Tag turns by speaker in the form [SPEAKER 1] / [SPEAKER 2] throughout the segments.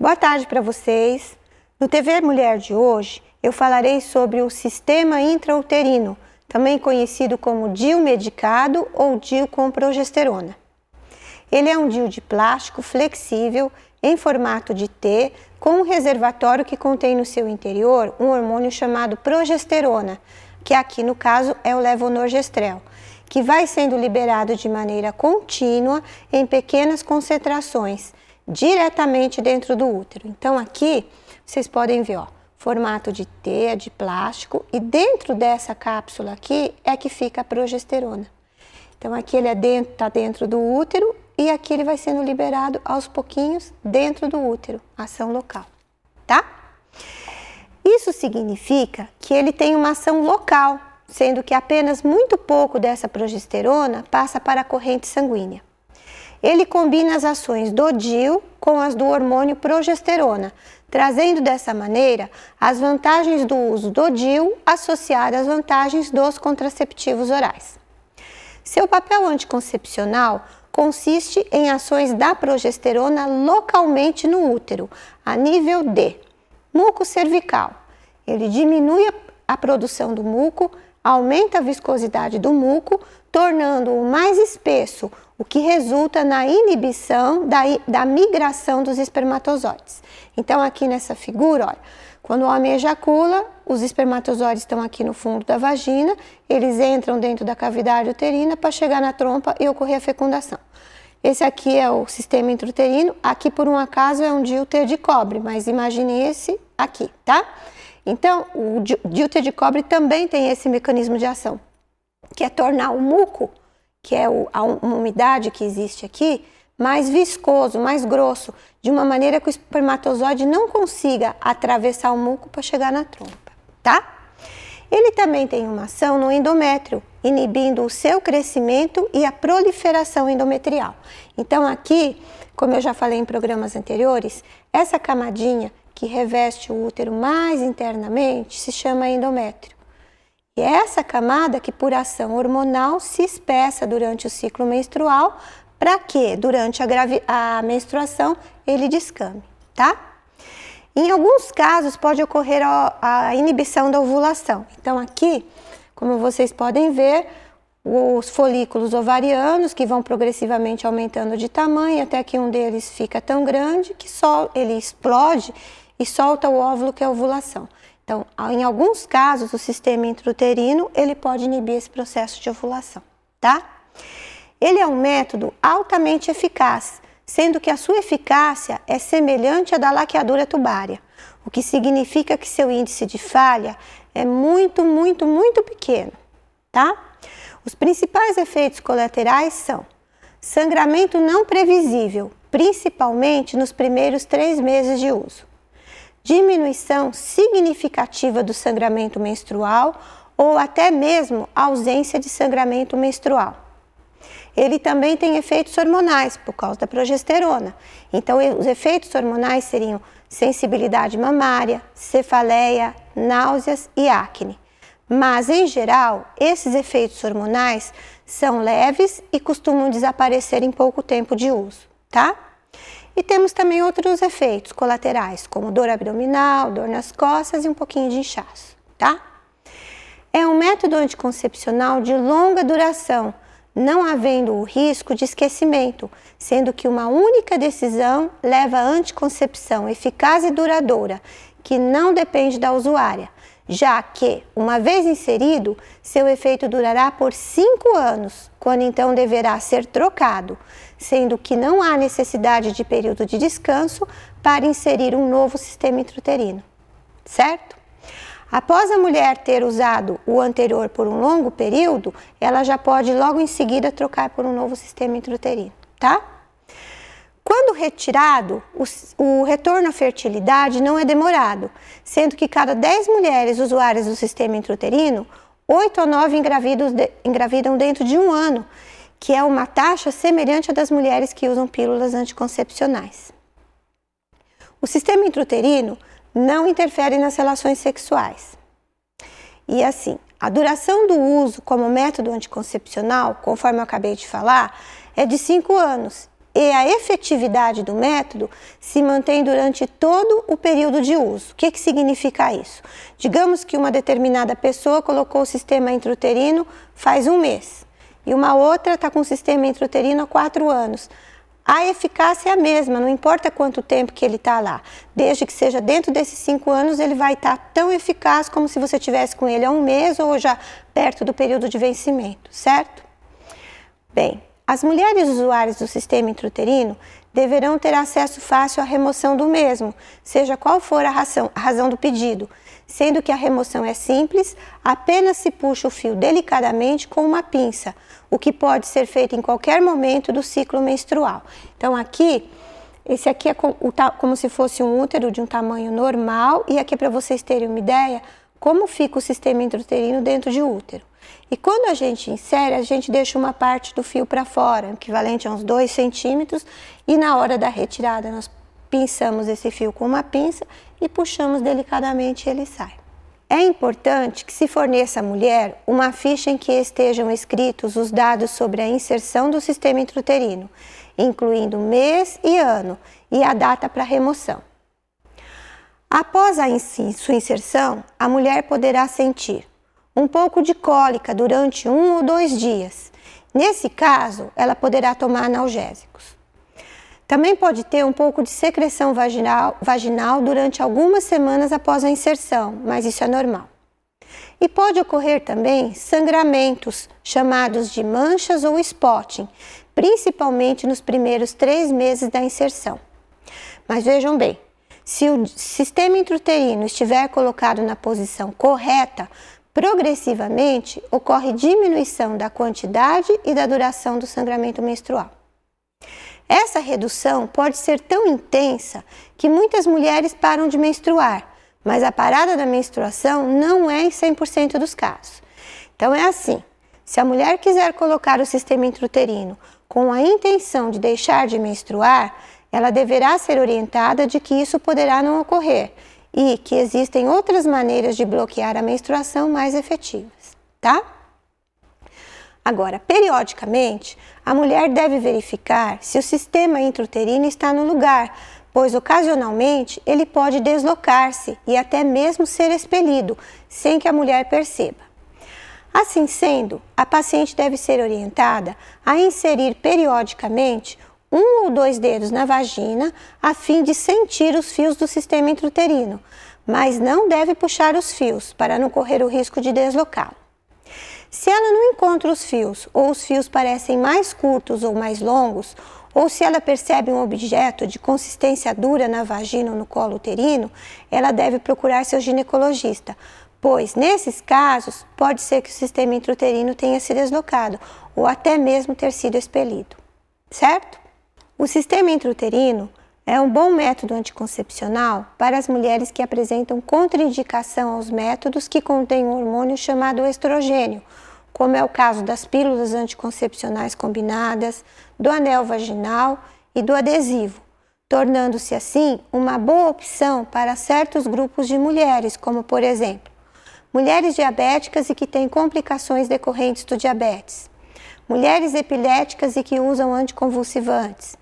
[SPEAKER 1] Boa tarde para vocês. No TV Mulher de hoje, eu falarei sobre o sistema intrauterino, também conhecido como DIU medicado ou DIU com progesterona. Ele é um DIU de plástico flexível em formato de T, com um reservatório que contém no seu interior um hormônio chamado progesterona, que aqui no caso é o levonorgestrel, que vai sendo liberado de maneira contínua em pequenas concentrações, diretamente dentro do útero. Então aqui vocês podem ver, ó, formato de T, é de plástico, e dentro dessa cápsula aqui é que fica a progesterona. Então aqui ele tá dentro do útero e aqui ele vai sendo liberado aos pouquinhos dentro do útero, ação local, tá? Isso significa que ele tem uma ação local, sendo que apenas muito pouco dessa progesterona passa para a corrente sanguínea. Ele combina as ações do DIU com as do hormônio progesterona, trazendo dessa maneira as vantagens do uso do DIU associadas às vantagens dos contraceptivos orais. Seu papel anticoncepcional consiste em ações da progesterona localmente no útero, a nível de muco cervical. Ele diminui a produção do muco, aumenta a viscosidade do muco, tornando-o mais espesso, o que resulta na inibição da migração dos espermatozoides. Então aqui nessa figura, olha, quando o homem ejacula, os espermatozoides estão aqui no fundo da vagina, eles entram dentro da cavidade uterina para chegar na trompa e ocorrer a fecundação. Esse aqui é o sistema intrauterino, aqui por um acaso é um DIU T de cobre, mas imagine esse aqui, tá? Então o DIU T de cobre também tem esse mecanismo de ação, que é tornar o muco, que é a umidade que existe aqui, mais viscoso, mais grosso, de uma maneira que o espermatozoide não consiga atravessar o muco para chegar na trompa, tá? Ele também tem uma ação no endométrio, inibindo o seu crescimento e a proliferação endometrial. Então aqui, como eu já falei em programas anteriores, essa camadinha que reveste o útero mais internamente se chama endométrio. E é essa camada que, por ação hormonal, se espessa durante o ciclo menstrual, para que, durante a menstruação, ele descame, tá? Em alguns casos, pode ocorrer a inibição da ovulação. Então, aqui, como vocês podem ver, os folículos ovarianos, que vão progressivamente aumentando de tamanho, até que um deles fica tão grande que só ele explode e solta o óvulo, que é a ovulação. Então, em alguns casos, o sistema intrauterino, ele pode inibir esse processo de ovulação, tá? Ele é um método altamente eficaz, sendo que a sua eficácia é semelhante à da laqueadura tubária, o que significa que seu índice de falha é muito pequeno, tá? Os principais efeitos colaterais são sangramento não previsível, principalmente nos primeiros 3 meses de uso. Diminuição significativa do sangramento menstrual ou até mesmo ausência de sangramento menstrual. Ele também tem efeitos hormonais por causa da progesterona. Então, os efeitos hormonais seriam sensibilidade mamária, cefaleia, náuseas e acne. Mas, em geral, esses efeitos hormonais são leves e costumam desaparecer em pouco tempo de uso, tá? E temos também outros efeitos colaterais, como dor abdominal, dor nas costas e um pouquinho de inchaço, tá? É um método anticoncepcional de longa duração, não havendo o risco de esquecimento, sendo que uma única decisão leva à anticoncepção eficaz e duradoura, que não depende da usuária, já que, uma vez inserido, seu efeito durará por 5 anos, quando então deverá ser trocado, sendo que não há necessidade de período de descanso para inserir um novo sistema intrauterino, certo? Após a mulher ter usado o anterior por um longo período, ela já pode logo em seguida trocar por um novo sistema intrauterino, tá? Quando retirado, o retorno à fertilidade não é demorado, sendo que cada 10 mulheres usuárias do sistema intrauterino, 8 ou 9 engravidam dentro de 1 ano, que é uma taxa semelhante à das mulheres que usam pílulas anticoncepcionais. O sistema intrauterino não interfere nas relações sexuais. E assim, a duração do uso como método anticoncepcional, conforme eu acabei de falar, é de 5 anos. e a efetividade do método se mantém durante todo o período de uso. O que significa isso? Digamos que uma determinada pessoa colocou o sistema intrauterino faz 1 mês e uma outra está com o sistema intrauterino há 4 anos. A eficácia é a mesma, não importa quanto tempo que ele está lá. Desde que seja dentro desses 5 anos, ele vai estar tão eficaz como se você tivesse com ele há 1 mês ou já perto do período de vencimento, certo? Bem, as mulheres usuárias do sistema intrauterino deverão ter acesso fácil à remoção do mesmo, seja qual for a razão do pedido, sendo que a remoção é simples, apenas se puxa o fio delicadamente com uma pinça, o que pode ser feito em qualquer momento do ciclo menstrual. Então esse aqui é como se fosse um útero de um tamanho normal, e aqui para vocês terem uma ideia como fica o sistema intrauterino dentro de útero. E quando a gente insere, a gente deixa uma parte do fio para fora, equivalente a uns 2 centímetros, e na hora da retirada nós pinçamos esse fio com uma pinça e puxamos delicadamente e ele sai. É importante que se forneça à mulher uma ficha em que estejam escritos os dados sobre a inserção do sistema intrauterino, incluindo mês e ano e a data para remoção. Após sua inserção, a mulher poderá sentir um pouco de cólica durante 1 ou 2 dias. Nesse caso, ela poderá tomar analgésicos. Também pode ter um pouco de secreção vaginal durante algumas semanas após a inserção, mas isso é normal. E pode ocorrer também sangramentos, chamados de manchas ou spotting, principalmente nos primeiros 3 meses da inserção. Mas vejam bem, se o sistema intrauterino estiver colocado na posição correta, progressivamente ocorre diminuição da quantidade e da duração do sangramento menstrual. Essa redução pode ser tão intensa que muitas mulheres param de menstruar, mas a parada da menstruação não é em 100% dos casos. Então é assim, se a mulher quiser colocar o sistema intrauterino com a intenção de deixar de menstruar, ela deverá ser orientada de que isso poderá não ocorrer e que existem outras maneiras de bloquear a menstruação mais efetivas, tá? Agora, periodicamente, a mulher deve verificar se o sistema intrauterino está no lugar, pois ocasionalmente ele pode deslocar-se e até mesmo ser expelido, sem que a mulher perceba. Assim sendo, a paciente deve ser orientada a inserir periodicamente 1 ou 2 dedos na vagina a fim de sentir os fios do sistema intrauterino, mas não deve puxar os fios para não correr o risco de deslocá-lo. Se ela não encontra os fios, ou os fios parecem mais curtos ou mais longos, ou se ela percebe um objeto de consistência dura na vagina ou no colo uterino, ela deve procurar seu ginecologista, pois nesses casos pode ser que o sistema intrauterino tenha se deslocado ou até mesmo ter sido expelido, certo? O sistema intrauterino é um bom método anticoncepcional para as mulheres que apresentam contraindicação aos métodos que contêm um hormônio chamado estrogênio, como é o caso das pílulas anticoncepcionais combinadas, do anel vaginal e do adesivo, tornando-se assim uma boa opção para certos grupos de mulheres, como por exemplo, mulheres diabéticas e que têm complicações decorrentes do diabetes, mulheres epiléticas e que usam anticonvulsivantes,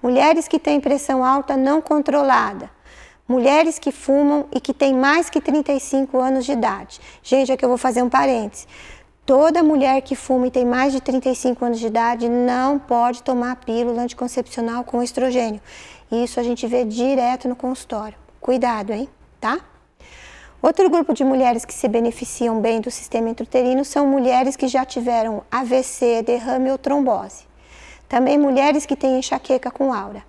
[SPEAKER 1] mulheres que têm pressão alta não controlada, mulheres que fumam e que têm mais que 35 anos de idade. Gente, aqui eu vou fazer um parêntese. Toda mulher que fuma e tem mais de 35 anos de idade não pode tomar pílula anticoncepcional com estrogênio. Isso a gente vê direto no consultório. Cuidado, hein? Tá? Outro grupo de mulheres que se beneficiam bem do sistema intrauterino são mulheres que já tiveram AVC, derrame ou trombose. Também mulheres que têm enxaqueca com aura.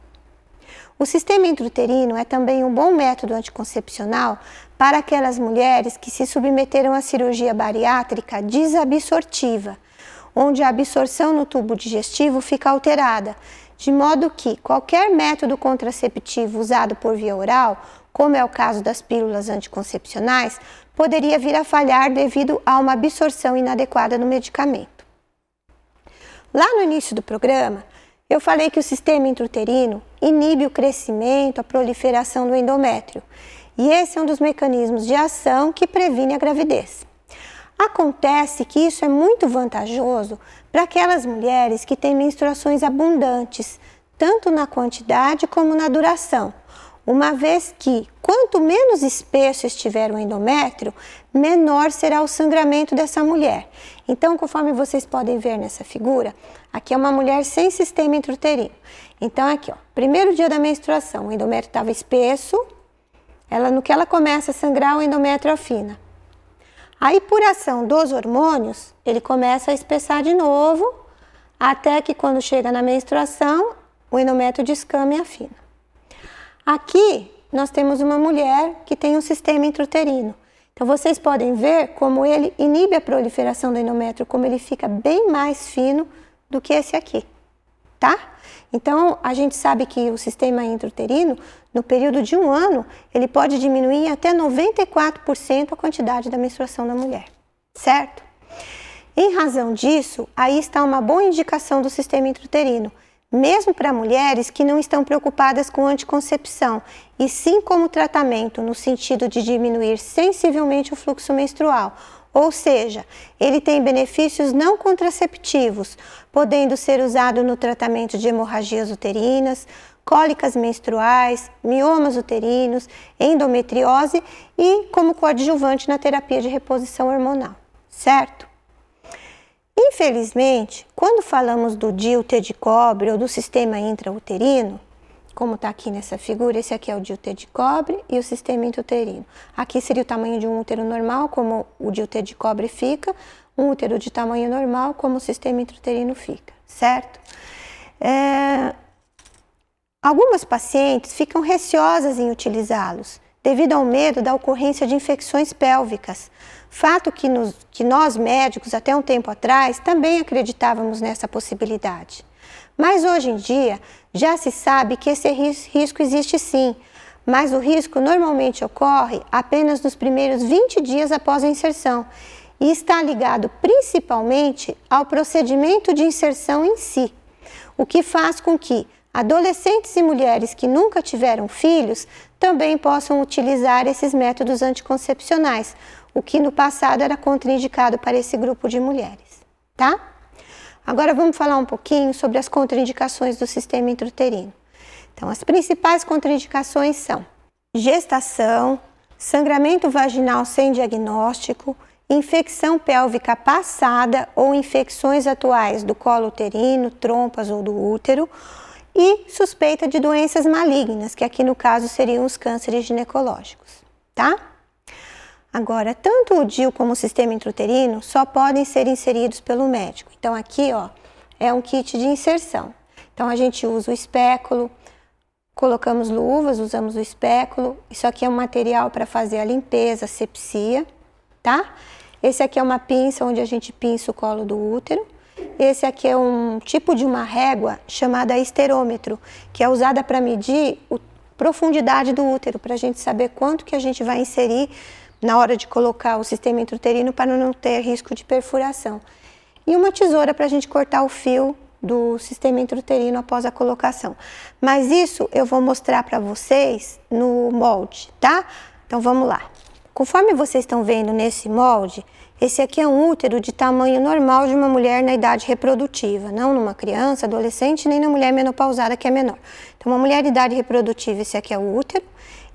[SPEAKER 1] O sistema intrauterino é também um bom método anticoncepcional para aquelas mulheres que se submeteram à cirurgia bariátrica desabsortiva, onde a absorção no tubo digestivo fica alterada, de modo que qualquer método contraceptivo usado por via oral, como é o caso das pílulas anticoncepcionais, poderia vir a falhar devido a uma absorção inadequada do medicamento. Lá no início do programa, eu falei que o sistema intrauterino inibe o crescimento, a proliferação do endométrio, e esse é um dos mecanismos de ação que previne a gravidez. Acontece que isso é muito vantajoso para aquelas mulheres que têm menstruações abundantes, tanto na quantidade como na duração, uma vez que quanto menos espesso estiver o endométrio, menor será o sangramento dessa mulher. Então, conforme vocês podem ver nessa figura, aqui é uma mulher sem sistema intrauterino. Então, aqui, ó, primeiro dia da menstruação, o endométrio estava espesso, no que ela começa a sangrar, o endométrio afina. Aí, por ação dos hormônios, ele começa a espessar de novo, até que quando chega na menstruação, o endométrio descama e afina. Aqui, nós temos uma mulher que tem um sistema intrauterino. Então, vocês podem ver como ele inibe a proliferação do endométrio, como ele fica bem mais fino do que esse aqui, tá? Então, a gente sabe que o sistema intrauterino, no período de 1 ano, ele pode diminuir até 94% a quantidade da menstruação da mulher, certo? Em razão disso, aí está uma boa indicação do sistema intrauterino, mesmo para mulheres que não estão preocupadas com anticoncepção, e sim como tratamento no sentido de diminuir sensivelmente o fluxo menstrual. Ou seja, ele tem benefícios não contraceptivos, podendo ser usado no tratamento de hemorragias uterinas, cólicas menstruais, miomas uterinos, endometriose e como coadjuvante na terapia de reposição hormonal, certo? Infelizmente, quando falamos do DIU T de cobre ou do sistema intrauterino, como está aqui nessa figura, esse aqui é o DIU T de cobre e o sistema intrauterino. Aqui seria o tamanho de um útero normal, como o DIU T de cobre fica, um útero de tamanho normal, como o sistema intrauterino fica, certo? Algumas pacientes ficam receosas em utilizá-los, devido ao medo da ocorrência de infecções pélvicas, fato que nós médicos, até um tempo atrás, também acreditávamos nessa possibilidade. Mas hoje em dia, já se sabe que esse risco existe sim, mas o risco normalmente ocorre apenas nos primeiros 20 dias após a inserção e está ligado principalmente ao procedimento de inserção em si, o que faz com que adolescentes e mulheres que nunca tiveram filhos também possam utilizar esses métodos anticoncepcionais, o que no passado era contraindicado para esse grupo de mulheres, tá? Agora vamos falar um pouquinho sobre as contraindicações do sistema intrauterino. Então, as principais contraindicações são gestação, sangramento vaginal sem diagnóstico, infecção pélvica passada ou infecções atuais do colo uterino, trompas ou do útero, e suspeita de doenças malignas, que aqui no caso seriam os cânceres ginecológicos, tá? Agora, tanto o DIU como o sistema intrauterino só podem ser inseridos pelo médico. Então aqui, ó, é um kit de inserção. Então a gente usa o espéculo, colocamos luvas, usamos o espéculo. Isso aqui é um material para fazer a limpeza, a asepsia, tá? Esse aqui é uma pinça onde a gente pinça o colo do útero. Esse aqui é um tipo de uma régua chamada esterômetro, que é usada para medir a profundidade do útero, para a gente saber quanto que a gente vai inserir na hora de colocar o sistema intrauterino para não ter risco de perfuração. E uma tesoura para a gente cortar o fio do sistema intrauterino após a colocação. Mas isso eu vou mostrar para vocês no molde, tá? Então vamos lá. Conforme vocês estão vendo nesse molde, esse aqui é um útero de tamanho normal de uma mulher na idade reprodutiva, não numa criança, adolescente, nem na mulher menopausada que é menor. Então uma mulher de idade reprodutiva, esse aqui é o útero,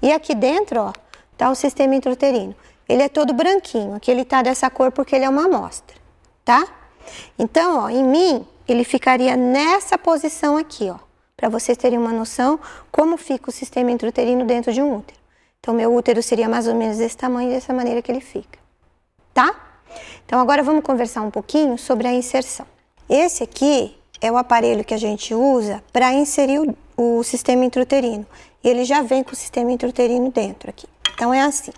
[SPEAKER 1] e aqui dentro, ó, tá o sistema intrauterino. Ele é todo branquinho, aqui ele tá dessa cor porque ele é uma amostra, tá? Então, ó, em mim, ele ficaria nessa posição aqui, ó, para vocês terem uma noção como fica o sistema intrauterino dentro de um útero. Então, meu útero seria mais ou menos desse tamanho, dessa maneira que ele fica, tá? Então, agora vamos conversar um pouquinho sobre a inserção. Esse aqui é o aparelho que a gente usa para inserir o sistema intrauterino. E ele já vem com o sistema intrauterino dentro aqui. Então, é assim.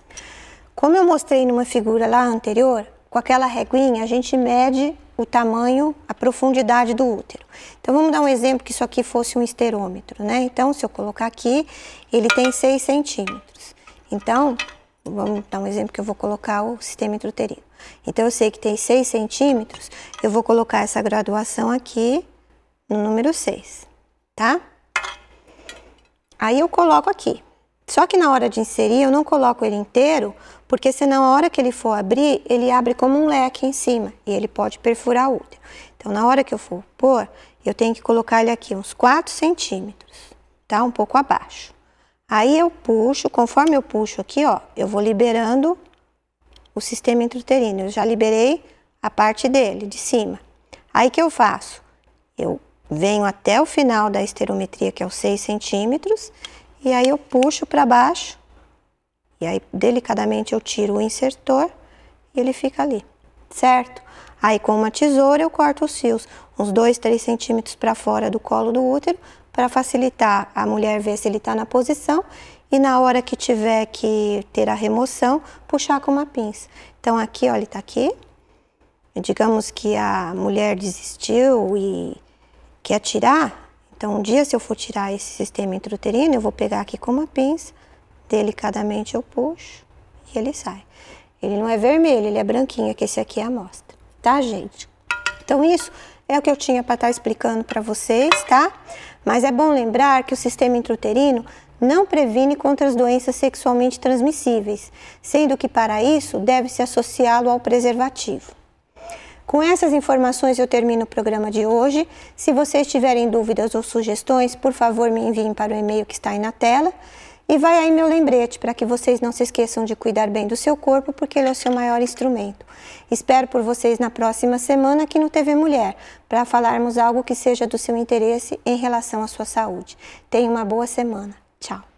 [SPEAKER 1] Como eu mostrei numa figura lá anterior, com aquela reguinha, a gente mede o tamanho, a profundidade do útero. Então, vamos dar um exemplo que isso aqui fosse um esterômetro, né? Então, se eu colocar aqui, ele tem 6 centímetros. Então, vamos dar um exemplo que eu vou colocar o sistema intrauterino. Então, eu sei que tem 6 centímetros, eu vou colocar essa graduação aqui no número 6, tá? Aí eu coloco aqui. Só que na hora de inserir, eu não coloco ele inteiro, porque senão a hora que ele for abrir, ele abre como um leque em cima e ele pode perfurar o útero. Então, na hora que eu for pôr, eu tenho que colocar ele aqui uns 4 centímetros, tá? Um pouco abaixo. Aí eu puxo, conforme eu puxo aqui, ó, eu vou liberando o sistema intrauterino. Eu já liberei a parte dele, de cima. Aí que eu faço? Eu venho até o final da esterometria, que é os 6 centímetros, e aí eu puxo para baixo, e aí delicadamente eu tiro o insertor e ele fica ali, certo? Aí com uma tesoura eu corto os fios, uns 2, 3 centímetros para fora do colo do útero, para facilitar a mulher ver se ele está na posição e na hora que tiver que ter a remoção, puxar com uma pinça. Então aqui, ó, ele tá aqui. Digamos que a mulher desistiu e quer tirar. Então um dia se eu for tirar esse sistema intrauterino, eu vou pegar aqui com uma pinça, delicadamente eu puxo e ele sai. Ele não é vermelho, ele é branquinho, que esse aqui é a amostra, tá, gente? Então isso é o que eu tinha para estar explicando para vocês, tá? Mas é bom lembrar que o sistema intrauterino não previne contra as doenças sexualmente transmissíveis, sendo que para isso deve-se associá-lo ao preservativo. Com essas informações eu termino o programa de hoje. Se vocês tiverem dúvidas ou sugestões, por favor me enviem para o e-mail que está aí na tela. E vai aí meu lembrete para que vocês não se esqueçam de cuidar bem do seu corpo, porque ele é o seu maior instrumento. Espero por vocês na próxima semana aqui no TV Mulher, para falarmos algo que seja do seu interesse em relação à sua saúde. Tenha uma boa semana. Tchau!